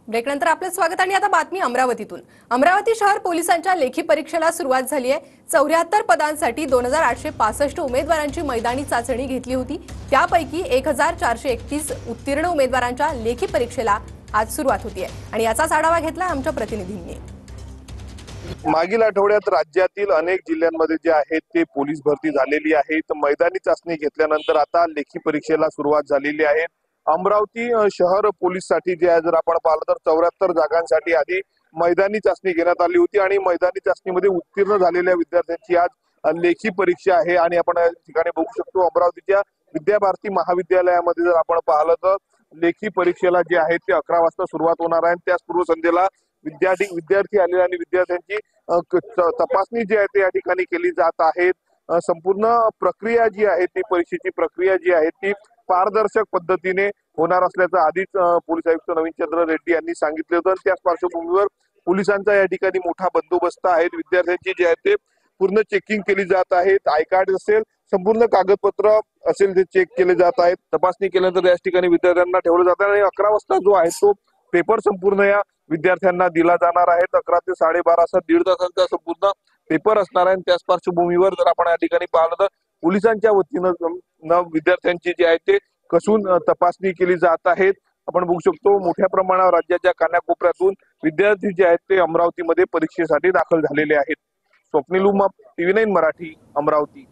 ब्रेकनंतर आपलं स्वागत आणि आता बातमी अमरावतीतून। अमरावती शहर पोलिसांच्या लेखी परीक्षेला सुरुवात झाली आहे। 74 पदांसाठी 2865 उमेदवारांची मैदानी चाचणी घेतली होती। त्यापैकी 1431 उत्तीर्ण उमेदवारांच्या लेखी परीक्षेला आज सुरुवात होती आहे आणि याचाच आढावा घेतला आमच्या प्रतिनिधींनी। मागील आठवड्यात राज्यातील अनेक जिल्ह्यांमध्ये जे आहेत ते पोलीस भरती झालेली आहे। तर मैदानी चाचणी घेतल्यानंतर आता लेखी परीक्षेला सुरुवात झालेली आहे। अमरावती शहर पोलीससाठी जे आहे जर आपण पाहिलं तर 74 जागांसाठी आधी मैदानी चाचणी घेण्यात आली होती आणि मैदानी चाचणीमध्ये उत्तीर्ण झालेल्या विद्यार्थ्यांची आज लेखी परीक्षा आहे। आणि आपण या ठिकाणी बघू शकतो अमरावतीच्या विद्याभारती महाविद्यालयामध्ये जर आपण पाहिलं तर लेखी परीक्षेला जे आहे ते 11 वाजता सुरुवात होणार आहे। त्याच पूर्वसंध्येला विद्यार्थी आलेले आणि विद्यार्थ्यांची तपासणी जी आहे ते या ठिकाणी केली जात आहे। संपूर्ण प्रक्रिया जी आहे ती परीक्षेची प्रक्रिया जी आहे ती पारदर्शक पद्धतीने होणार असल्याचं आधीच पोलीस आयुक्त नवीनचंद्र रेड्डी यांनी सांगितले होते। त्याच पार्श्वभूमीवर पोलिसांचा या ठिकाणी मोठा बंदोबस्त आहे। विद्यार्थ्यांची जे आहे ते पूर्ण चेकिंग केली जात आहे। आय कार्ड असेल संपूर्ण कागदपत्र असेल ते चेक केले जात आहेत। तपासणी केल्यानंतर या ठिकाणी विद्यार्थ्यांना ठेवलं जात आहे आणि 11 वाजता जो आहे तो पेपर संपूर्ण या विद्यार्थ्यांना दिला जाणार आहे। 11 ते 12:30 असा 1.5 तासांचा संपूर्ण पेपर असणार आहे। त्याच पार्श्वभूमीवर जर आपण या ठिकाणी पाहिलं तर पोलिसांच्या वतीनं विद्यार्थ्यांची जी आहे ते कसून तपासणी केली जात आहेत। आपण बघू शकतो मोठ्या प्रमाणावर राज्याच्या कानाकोपऱ्यातून विद्यार्थी जे आहेत ते अमरावतीमध्ये परीक्षेसाठी दाखल झालेले आहेत। स्वप्नील उमाप, TV9 मराठी, अमरावती।